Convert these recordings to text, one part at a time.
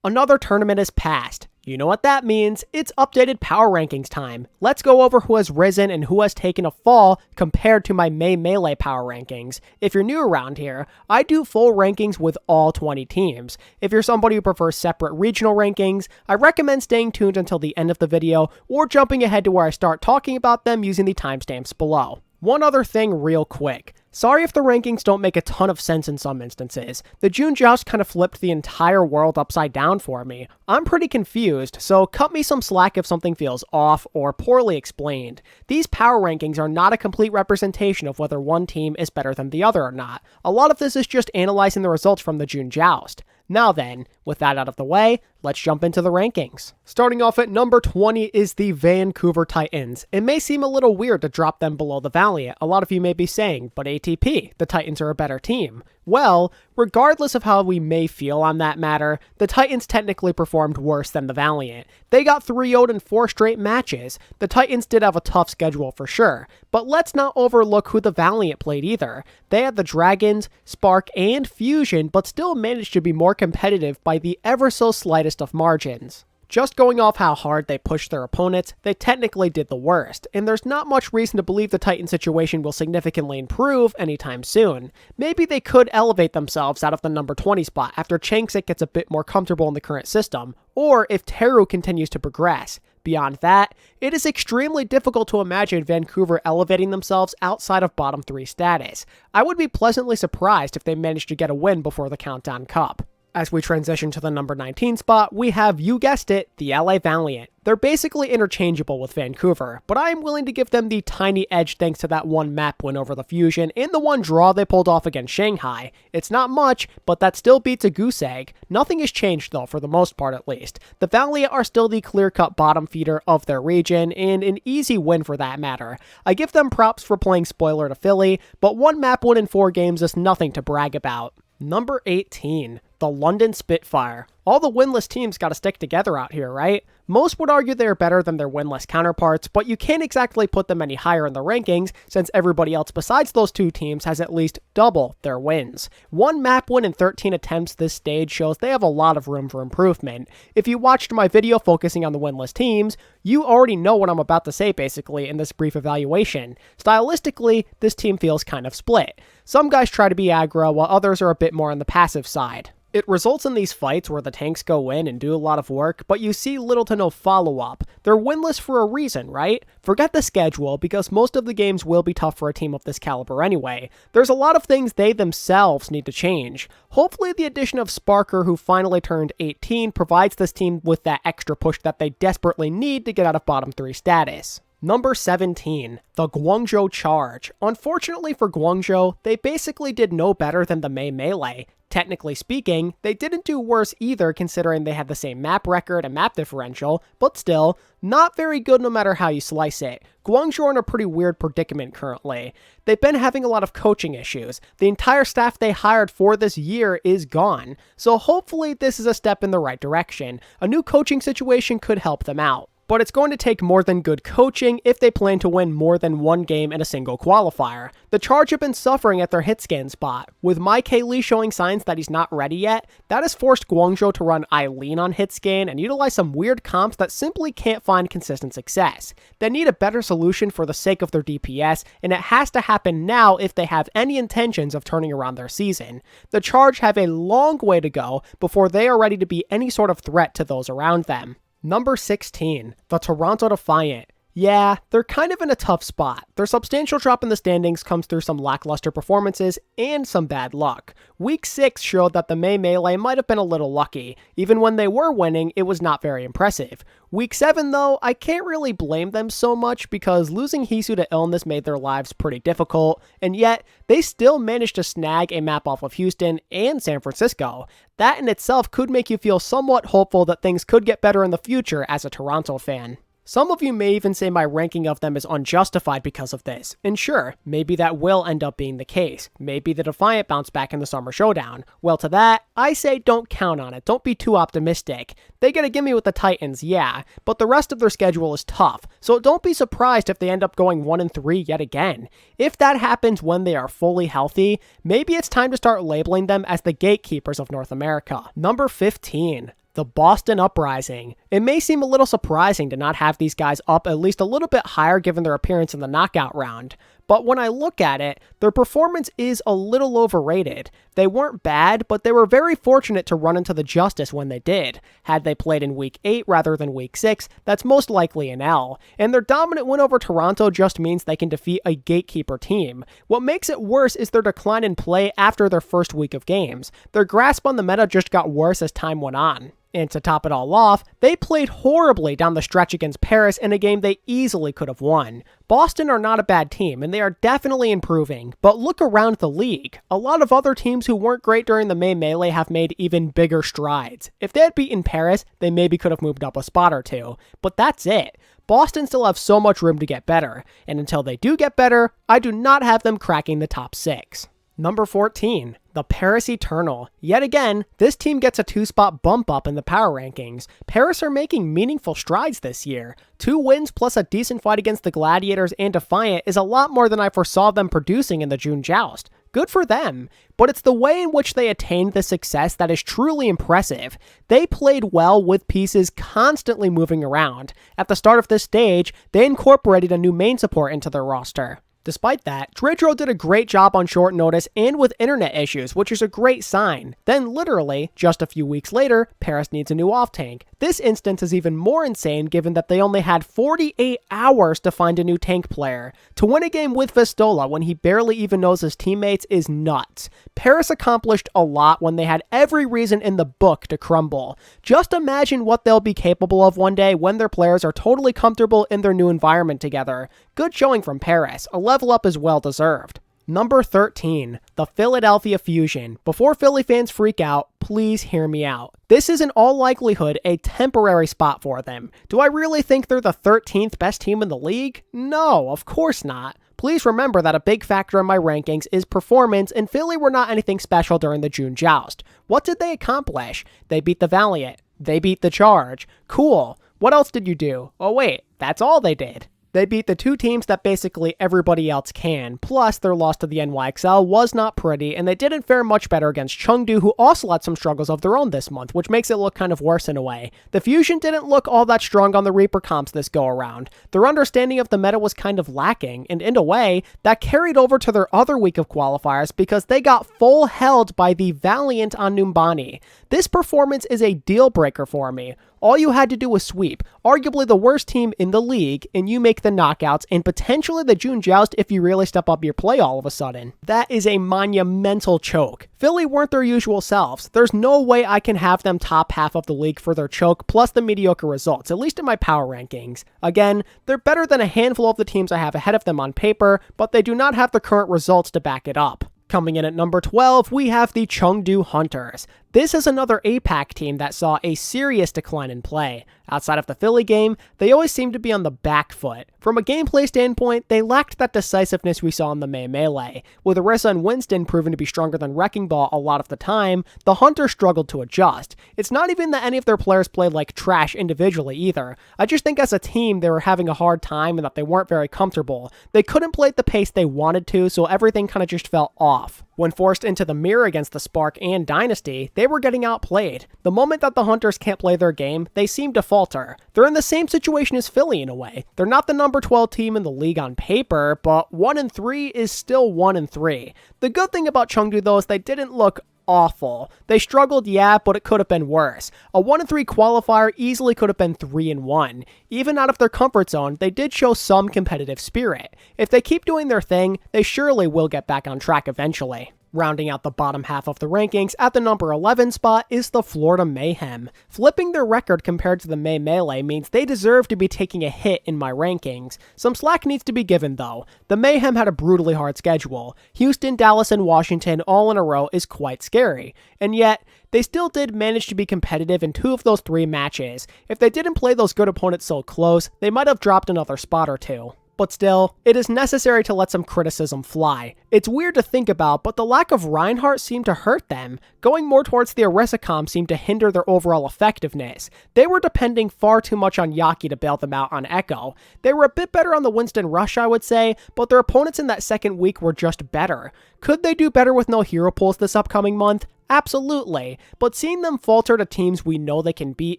Another tournament has passed. You know what that means, it's updated power rankings time. Let's go over who has risen and who has taken a fall compared to my May Melee power rankings. If you're new around here, I do full rankings with all 20 teams. If you're somebody who prefers separate regional rankings, I recommend staying tuned until the end of the video or jumping ahead to where I start talking about them using the timestamps below. One other thing real quick. Sorry if the rankings don't make a ton of sense in some instances. The June-Joust kind of flipped the entire world upside down for me. I'm pretty confused, so cut me some slack if something feels off or poorly explained. These power rankings are not a complete representation of whether one team is better than the other or not. A lot of this is just analyzing the results from the June-Joust. Now then, with that out of the way, let's jump into the rankings. Starting off at number 20 is the Vancouver Titans. It may seem a little weird to drop them below the Valiant. A lot of you may be saying, but ATP, the Titans are a better team. Well, regardless of how we may feel on that matter, the Titans technically performed worse than the Valiant. They got 3-0'd in 4 straight matches. The Titans did have a tough schedule for sure, but let's not overlook who the Valiant played either. They had the Dragons, Spark, and Fusion, but still managed to be more competitive by the ever so slightest of margins. Just going off how hard they pushed their opponents, they technically did the worst, and there's not much reason to believe the Titan situation will significantly improve anytime soon. Maybe they could elevate themselves out of the number 20 spot after Changsik gets a bit more comfortable in the current system, or if Teru continues to progress. Beyond that, it is extremely difficult to imagine Vancouver elevating themselves outside of bottom 3 status. I would be pleasantly surprised if they managed to get a win before the Countdown Cup. As we transition to the number 19 spot, we have, you guessed it, the LA Valiant. They're basically interchangeable with Vancouver, but I am willing to give them the tiny edge thanks to that one map win over the Fusion and the one draw they pulled off against Shanghai. It's not much, but that still beats a goose egg. Nothing has changed though, for the most part at least. The Valiant are still the clear-cut bottom feeder of their region, and an easy win for that matter. I give them props for playing spoiler to Philly, but one map win in 4 games is nothing to brag about. Number 18, the London Spitfire. All the winless teams gotta stick together out here, right? Most would argue they're better than their winless counterparts, but you can't exactly put them any higher in the rankings since everybody else besides those 2 teams has at least double their wins. 1 map win in 13 attempts this stage shows they have a lot of room for improvement. If you watched my video focusing on the winless teams, you already know what I'm about to say basically in this brief evaluation. Stylistically, this team feels kind of split. Some guys try to be aggro while others are a bit more on the passive side. It results in these fights where the tanks go in and do a lot of work, but you see little to no follow-up. They're winless for a reason, right? Forget the schedule, because most of the games will be tough for a team of this caliber anyway. There's a lot of things they themselves need to change. Hopefully the addition of Sparker, who finally turned 18, provides this team with that extra push that they desperately need to get out of bottom 3 status. Number 17, the Guangzhou Charge. Unfortunately for Guangzhou, they basically did no better than the May Melee. Technically speaking, they didn't do worse either considering they had the same map record and map differential, but still, not very good no matter how you slice it. Guangzhou are in a pretty weird predicament currently. They've been having a lot of coaching issues. The entire staff they hired for this year is gone, so hopefully this is a step in the right direction. A new coaching situation could help them out. But it's going to take more than good coaching if they plan to win more than 1 game in a single qualifier. The Charge have been suffering at their hitscan spot. With Mike Haley showing signs that he's not ready yet, that has forced Guangzhou to run Eileen on hitscan and utilize some weird comps that simply can't find consistent success. They need a better solution for the sake of their DPS, and it has to happen now if they have any intentions of turning around their season. The Charge have a long way to go before they are ready to be any sort of threat to those around them. Number 16, the Toronto Defiant. Yeah, they're kind of in a tough spot. Their substantial drop in the standings comes through some lackluster performances and some bad luck. Week 6 showed that the May Melee might have been a little lucky. Even when they were winning, it was not very impressive. Week 7 though, I can't really blame them so much because losing Hisu to illness made their lives pretty difficult, and yet they still managed to snag a map off of Houston and San Francisco. That in itself could make you feel somewhat hopeful that things could get better in the future as a Toronto fan. Some of you may even say my ranking of them is unjustified because of this, and sure, maybe that will end up being the case. Maybe the Defiant bounce back in the Summer Showdown. Well, to that, I say don't count on it. Don't be too optimistic. They get a gimme with the Titans, yeah, but the rest of their schedule is tough, so don't be surprised if they end up going 1-3 yet again. If that happens when they are fully healthy, maybe it's time to start labeling them as the gatekeepers of North America. Number 15. The Boston Uprising. It may seem a little surprising to not have these guys up at least a little bit higher given their appearance in the knockout round, but when I look at it, their performance is a little overrated. They weren't bad, but they were very fortunate to run into the Justice when they did. Had they played in Week 8 rather than Week 6, that's most likely an L, and their dominant win over Toronto just means they can defeat a gatekeeper team. What makes it worse is their decline in play after their first week of games. Their grasp on the meta just got worse as time went on. And to top it all off, they played horribly down the stretch against Paris in a game they easily could have won. Boston are not a bad team, and they are definitely improving, but look around the league. A lot of other teams who weren't great during the May Melee have made even bigger strides. If they had beaten Paris, they maybe could have moved up a spot or two, but that's it. Boston still have so much room to get better, and until they do get better, I do not have them cracking the top 6. Number 14, the Paris Eternal. Yet again, this team gets a 2-spot bump up in the power rankings. Paris are making meaningful strides this year. 2 wins plus a decent fight against the Gladiators and Defiant is a lot more than I foresaw them producing in the June-Joust. Good for them, but it's the way in which they attained this success that is truly impressive. They played well with pieces constantly moving around. At the start of this stage, they incorporated a new main support into their roster. Despite that, Dridro did a great job on short notice and with internet issues, which is a great sign. Then literally, just a few weeks later, Paris needs a new off-tank. This instance is even more insane given that they only had 48 hours to find a new tank player. To win a game with Vistola when he barely even knows his teammates is nuts. Paris accomplished a lot when they had every reason in the book to crumble. Just imagine what they'll be capable of one day when their players are totally comfortable in their new environment together. Good showing from Paris. A level up is well deserved. Number 13, the Philadelphia Fusion. Before Philly fans freak out, please hear me out. This is in all likelihood a temporary spot for them. Do I really think they're the 13th best team in the league? No, of course not. Please remember that a big factor in my rankings is performance, and Philly were not anything special during the June-Joust. What did they accomplish? They beat the Valiant. They beat the Charge. Cool. What else did you do? Oh wait, that's all they did. They beat the 2 teams that basically everybody else can, plus their loss to the NYXL was not pretty, and they didn't fare much better against Chengdu, who also had some struggles of their own this month, which makes it look kind of worse in a way. The Fusion didn't look all that strong on the Reaper comps this go around. Their understanding of the meta was kind of lacking, and in a way, that carried over to their other week of qualifiers because they got full held by the Valiant on Numbani. This performance is a deal breaker for me. All you had to do was sweep, arguably the worst team in the league, and you make the knockouts and potentially the June-Joust if you really step up your play all of a sudden. That is a monumental choke. Philly weren't their usual selves. There's no way I can have them top half of the league for their choke plus the mediocre results, at least in my power rankings. Again, they're better than a handful of the teams I have ahead of them on paper, but they do not have the current results to back it up. Coming in at number 12, we have the Chengdu Hunters. This is another APAC team that saw a serious decline in play. Outside of the Philly game, they always seem to be on the back foot. From a gameplay standpoint, they lacked that decisiveness we saw in the May Melee. With Orisa and Winston proven to be stronger than Wrecking Ball a lot of the time, the Hunters struggled to adjust. It's not even that any of their players played like trash individually either. I just think as a team, they were having a hard time and that they weren't very comfortable. They couldn't play at the pace they wanted to, so everything kind of just fell off. When forced into the mirror against the Spark and Dynasty, they were getting outplayed. The moment that the Hunters can't play their game, they seem to falter. They're in the same situation as Philly in a way. They're not the number 12 team in the league on paper, but 1-3 is still 1-3. The good thing about Chengdu though is they didn't look awful. They struggled, yeah, but it could have been worse. A 1-3 qualifier easily could have been 3-1. Even out of their comfort zone, they did show some competitive spirit. If they keep doing their thing, they surely will get back on track eventually. Rounding out the bottom half of the rankings, at the number 11 spot is the Florida Mayhem. Flipping their record compared to the May Melee means they deserve to be taking a hit in my rankings. Some slack needs to be given though. The Mayhem had a brutally hard schedule. Houston, Dallas, and Washington all in a row is quite scary. And yet, they still did manage to be competitive in 2 of those 3 matches. If they didn't play those good opponents so close, they might have dropped another spot or 2. But still, it is necessary to let some criticism fly. It's weird to think about, but the lack of Reinhardt seemed to hurt them. Going more towards the Orisa comp seemed to hinder their overall effectiveness. They were depending far too much on Yaki to bail them out on Echo. They were a bit better on the Winston Rush, I would say, but their opponents in that second week were just better. Could they do better with no hero pools this upcoming month? Absolutely, but seeing them falter to teams we know they can beat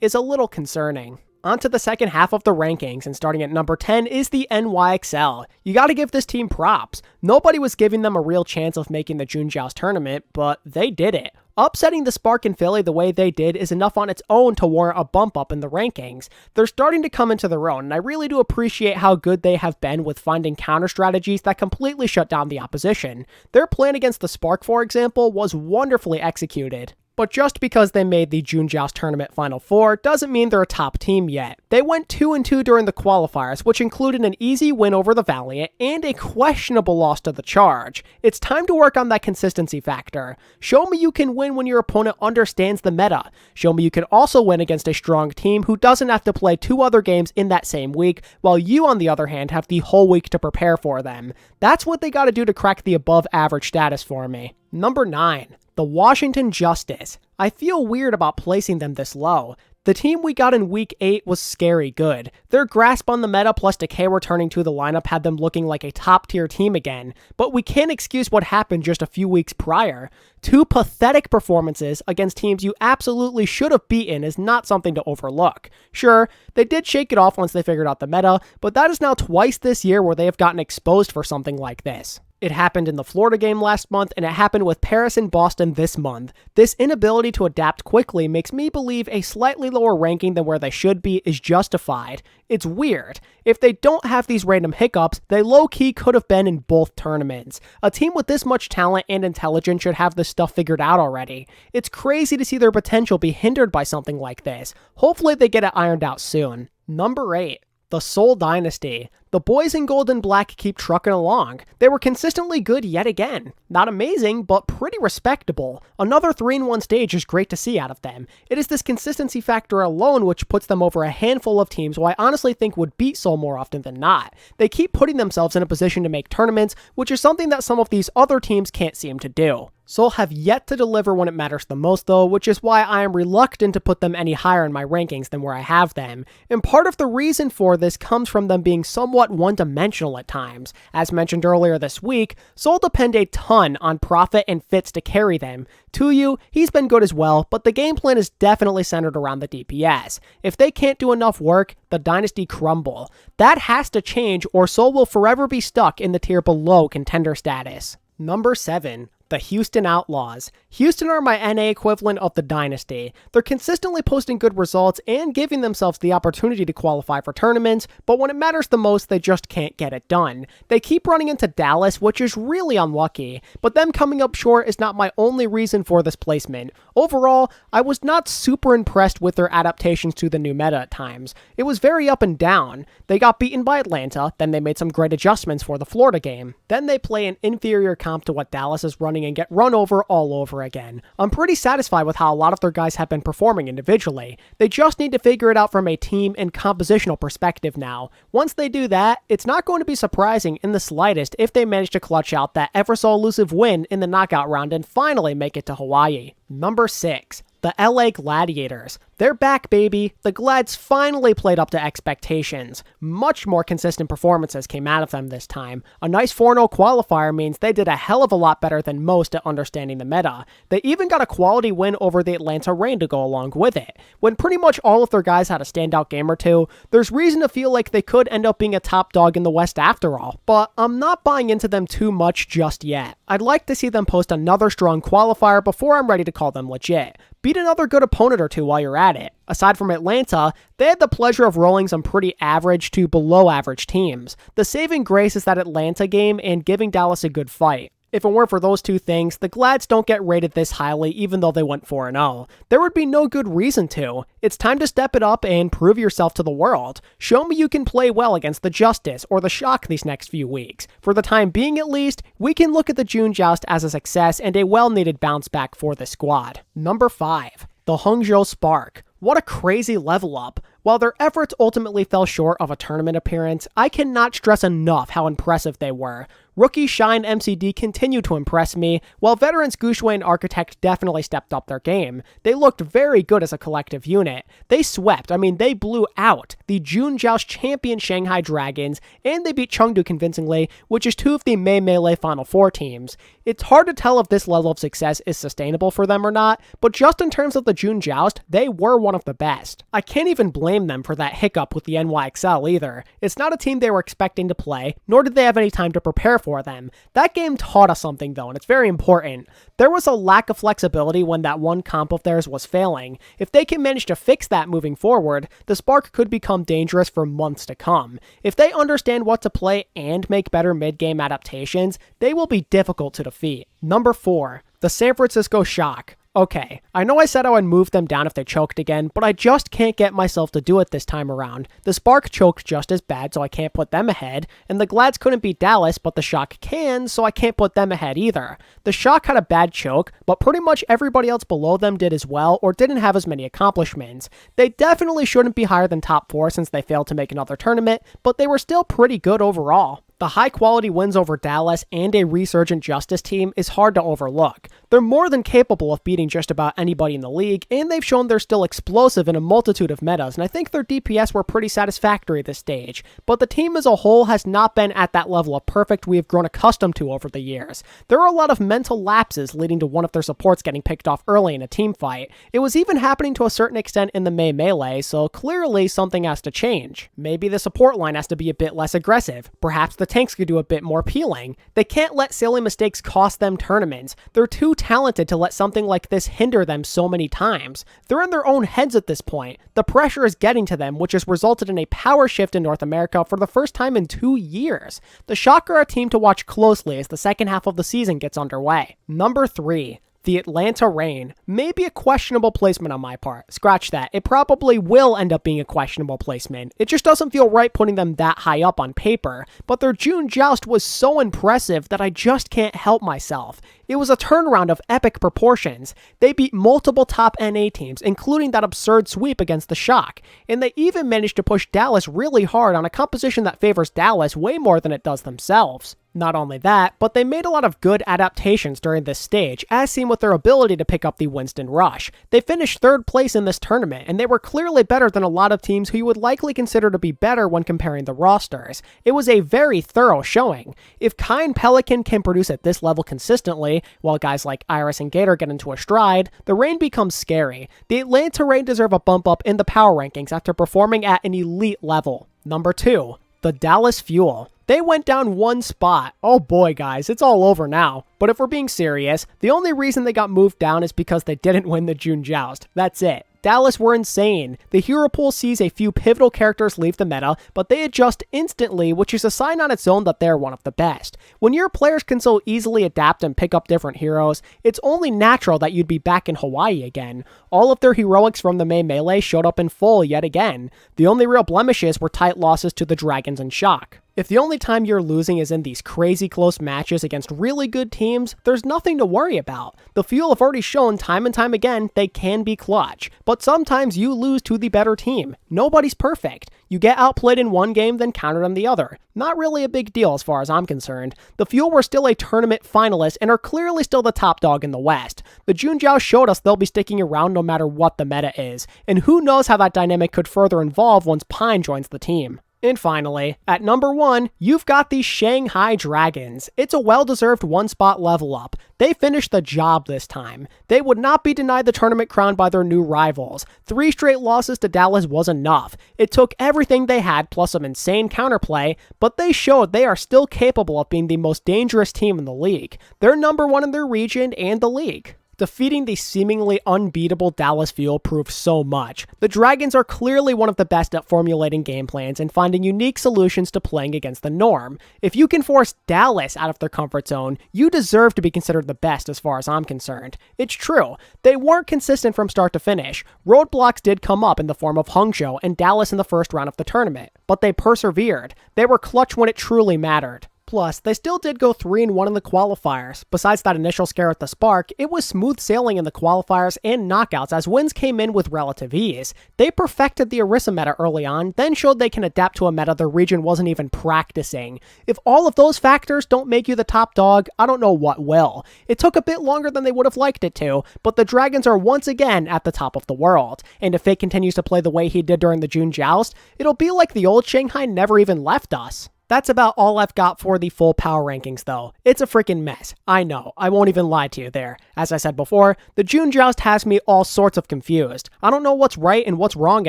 is a little concerning. On to the second half of the rankings, and starting at number 10 is the alexyOWL. You gotta give this team props. Nobody was giving them a real chance of making the June-Joust tournament, but they did it. Upsetting the Spark in Philly the way they did is enough on its own to warrant a bump up in the rankings. They're starting to come into their own, and I really do appreciate how good they have been with finding counter strategies that completely shut down the opposition. Their plan against the Spark, for example, was wonderfully executed. But just because they made the June-Joust tournament Final Four doesn't mean they're a top team yet. They went 2-2 during the qualifiers, which included an easy win over the Valiant and a questionable loss to the Charge. It's time to work on that consistency factor. Show me you can win when your opponent understands the meta. Show me you can also win against a strong team who doesn't have to play 2 other games in that same week, while you, on the other hand, have the whole week to prepare for them. That's what they gotta do to crack the above average status for me. Number 9. The Washington Justice. I feel weird about placing them this low. The team we got in Week 8 was scary good. Their grasp on the meta plus Decay returning to the lineup had them looking like a top-tier team again, but we can't excuse what happened just a few weeks prior. 2 pathetic performances against teams you absolutely should have beaten is not something to overlook. Sure, they did shake it off once they figured out the meta, but that is now twice this year where they have gotten exposed for something like this. It happened in the Florida game last month, and it happened with Paris and Boston this month. This inability to adapt quickly makes me believe a slightly lower ranking than where they should be is justified. It's weird. If they don't have these random hiccups, they low-key could have been in both tournaments. A team with this much talent and intelligence should have this stuff figured out already. It's crazy to see their potential be hindered by something like this. Hopefully they get it ironed out soon. Number 8. The Seoul Dynasty. The boys in gold and black keep trucking along. They were consistently good yet again. Not amazing, but pretty respectable. Another 3-1 stage is great to see out of them. It is this consistency factor alone which puts them over a handful of teams who I honestly think would beat Seoul more often than not. They keep putting themselves in a position to make tournaments, which is something that some of these other teams can't seem to do. Seoul have yet to deliver when it matters the most though, which is why I am reluctant to put them any higher in my rankings than where I have them. And part of the reason for this comes from them being somewhat one-dimensional at times. As mentioned earlier this week, Seoul depend a ton on Prophet and Fitz to carry them. Tuyu, he's been good as well, but the game plan is definitely centered around the DPS. If they can't do enough work, the Dynasty crumble. That has to change or Seoul will forever be stuck in the tier below contender status. Number 7. The Houston Outlaws. Houston are my NA equivalent of the Dynasty. They're consistently posting good results and giving themselves the opportunity to qualify for tournaments, but when it matters the most, they just can't get it done. They keep running into Dallas, which is really unlucky, but them coming up short is not my only reason for this placement. Overall, I was not super impressed with their adaptations to the new meta at times. It was very up and down. They got beaten by Atlanta, then they made some great adjustments for the Florida game. Then they play an inferior comp to what Dallas is running and get run over all over again. I'm pretty satisfied with how a lot of their guys have been performing individually. They just need to figure it out from a team and compositional perspective now. Once they do that, it's not going to be surprising in the slightest if they manage to clutch out that ever so elusive win in the knockout round and finally make it to Hawaii. Number 6. The LA Gladiators. They're back, baby. The Glads finally played up to expectations. Much more consistent performances came out of them this time. A nice 4-0 qualifier means they did a hell of a lot better than most at understanding the meta. They even got a quality win over the Atlanta Reign to go along with it. When pretty much all of their guys had a standout game or two, there's reason to feel like they could end up being a top dog in the West after all, but I'm not buying into them too much just yet. I'd like to see them post another strong qualifier before I'm ready to call them legit. Beat another good opponent or two while you're at it. Aside from Atlanta, they had the pleasure of rolling some pretty average to below average teams. The saving grace is that Atlanta game and giving Dallas a good fight. If it weren't for those two things, the Glads don't get rated this highly even though they went 4-0. There would be no good reason to. It's time to step it up and prove yourself to the world. Show me you can play well against the Justice or the Shock these next few weeks. For the time being at least, we can look at the June-Joust as a success and a well-needed bounce back for the squad. Number 5. The Hangzhou Spark. What a crazy level up. While their efforts ultimately fell short of a tournament appearance, I cannot stress enough how impressive they were. Rookie Shine MCD continue to impress me, while veterans Gushue and Architect definitely stepped up their game. They looked very good as a collective unit. They swept, they blew out the June-Joust champion Shanghai Dragons, and they beat Chengdu convincingly, which is two of the May Melee Final Four teams. It's hard to tell if this level of success is sustainable for them or not, but just in terms of the June-Joust, they were one of the best. I can't even blame them for that hiccup with the alexyOWL either. It's not a team they were expecting to play, nor did they have any time to prepare for them. That game taught us something though, and it's very important. There was a lack of flexibility when that one comp of theirs was failing. If they can manage to fix that moving forward, the Spark could become dangerous for months to come. If they understand what to play and make better mid-game adaptations, they will be difficult to defeat. Number 4, the San Francisco Shock. Okay, I know I said I would move them down if they choked again, but I just can't get myself to do it this time around. The Spark choked just as bad, so I can't put them ahead, and the Glads couldn't beat Dallas, but the Shock can, so I can't put them ahead either. The Shock had a bad choke, but pretty much everybody else below them did as well, or didn't have as many accomplishments. They definitely shouldn't be higher than top 4 since they failed to make another tournament, but they were still pretty good overall. The high-quality wins over Dallas and a resurgent Justice team is hard to overlook. They're more than capable of beating just about anybody in the league, and they've shown they're still explosive in a multitude of metas, and I think their DPS were pretty satisfactory this stage. But the team as a whole has not been at that level of perfect we have grown accustomed to over the years. There are a lot of mental lapses leading to one of their supports getting picked off early in a team fight. It was even happening to a certain extent in the May Melee, so clearly something has to change. Maybe the support line has to be a bit less aggressive. Perhaps the tanks could do a bit more peeling. They can't let silly mistakes cost them tournaments. They're too talented to let something like this hinder them so many times. They're in their own heads at this point. The pressure is getting to them, which has resulted in a power shift in North America for the first time in 2 years. The Shock are a team to watch closely as the second half of the season gets underway. Number 3. The Atlanta Reign. Maybe a questionable placement on my part. Scratch that. It probably will end up being a questionable placement. It just doesn't feel right putting them that high up on paper. But their June-Joust was so impressive that I just can't help myself. It was a turnaround of epic proportions. They beat multiple top NA teams, including that absurd sweep against the Shock. And they even managed to push Dallas really hard on a composition that favors Dallas way more than it does themselves. Not only that, but they made a lot of good adaptations during this stage, as seen with their ability to pick up the Winston Rush. They finished 3rd place in this tournament, and they were clearly better than a lot of teams who you would likely consider to be better when comparing the rosters. It was a very thorough showing. If Kai and Pelican can produce at this level consistently, while guys like Iris and Gator get into a stride, the Reign becomes scary. The Atlanta Reign deserve a bump up in the power rankings after performing at an elite level. Number 2. The Dallas Fuel. They went down 1 spot. Oh boy, guys, it's all over now. But if we're being serious, the only reason they got moved down is because they didn't win the June-Joust. That's it. Dallas were insane. The hero pool sees a few pivotal characters leave the meta, but they adjust instantly, which is a sign on its own that they're one of the best. When your players can so easily adapt and pick up different heroes, it's only natural that you'd be back in Hawaii again. All of their heroics from the May Melee showed up in full yet again. The only real blemishes were tight losses to the Dragons and Shock. If the only time you're losing is in these crazy close matches against really good teams, there's nothing to worry about. The Fuel have already shown time and time again they can be clutch, but sometimes you lose to the better team. Nobody's perfect. You get outplayed in one game, then countered in the other. Not really a big deal as far as I'm concerned. The Fuel were still a tournament finalist and are clearly still the top dog in the West. The June-Joust showed us they'll be sticking around no matter what the meta is, and who knows how that dynamic could further evolve once Pine joins the team. And finally, at number 1, you've got the Shanghai Dragons. It's a well-deserved 1-spot level up. They finished the job this time. They would not be denied the tournament crown by their new rivals. 3 straight losses to Dallas was enough. It took everything they had plus some insane counterplay, but they showed they are still capable of being the most dangerous team in the league. They're number 1 in their region and the league. Defeating the seemingly unbeatable Dallas Fuel proved so much. The Dragons are clearly one of the best at formulating game plans and finding unique solutions to playing against the norm. If you can force Dallas out of their comfort zone, you deserve to be considered the best as far as I'm concerned. It's true, they weren't consistent from start to finish. Roadblocks did come up in the form of Hangzhou and Dallas in the first round of the tournament, but they persevered. They were clutch when it truly mattered. Plus, they still did go 3-1 in the qualifiers. Besides that initial scare at the Spark, it was smooth sailing in the qualifiers and knockouts as wins came in with relative ease. They perfected the Orisa meta early on, then showed they can adapt to a meta their region wasn't even practicing. If all of those factors don't make you the top dog, I don't know what will. It took a bit longer than they would have liked it to, but the Dragons are once again at the top of the world. And if Fate continues to play the way he did during the June-Joust, it'll be like the old Shanghai never even left us. That's about all I've got for the full power rankings though. It's a freaking mess. I know, I won't even lie to you there. As I said before, the June-Joust has me all sorts of confused. I don't know what's right and what's wrong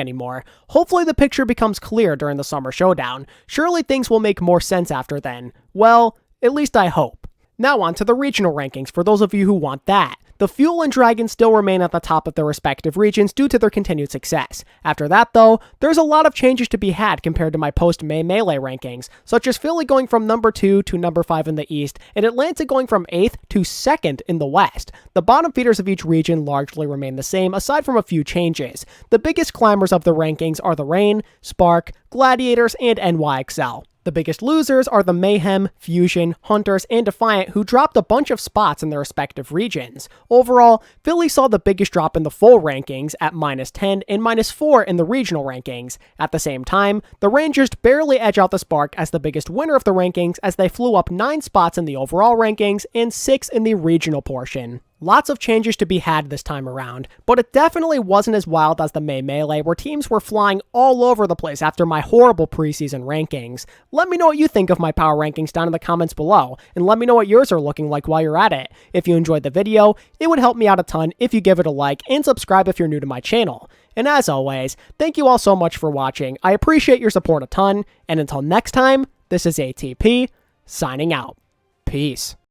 anymore. Hopefully the picture becomes clear during the Summer Showdown. Surely things will make more sense after then. Well, at least I hope. Now on to the regional rankings for those of you who want that. The Fuel and Dragons still remain at the top of their respective regions due to their continued success. After that though, there's a lot of changes to be had compared to my post-May Melee rankings, such as Philly going from number 2 to number 5 in the East, and Atlanta going from 8th to 2nd in the West. The bottom feeders of each region largely remain the same, aside from a few changes. The biggest climbers of the rankings are the Reign, Spark, Gladiators, and alexyOWL. The biggest losers are the Mayhem, Fusion, Hunters, and Defiant, who dropped a bunch of spots in their respective regions. Overall, Philly saw the biggest drop in the full rankings at -10 and -4 in the regional rankings. At the same time, the Rangers barely edge out the Spark as the biggest winner of the rankings as they flew up 9 spots in the overall rankings and 6 in the regional portion. Lots of changes to be had this time around, but it definitely wasn't as wild as the May Melee, where teams were flying all over the place after my horrible preseason rankings. Let me know what you think of my power rankings down in the comments below, and let me know what yours are looking like while you're at it. If you enjoyed the video, it would help me out a ton if you give it a like and subscribe if you're new to my channel. And as always, thank you all so much for watching. I appreciate your support a ton, and until next time, this is ATP, signing out. Peace.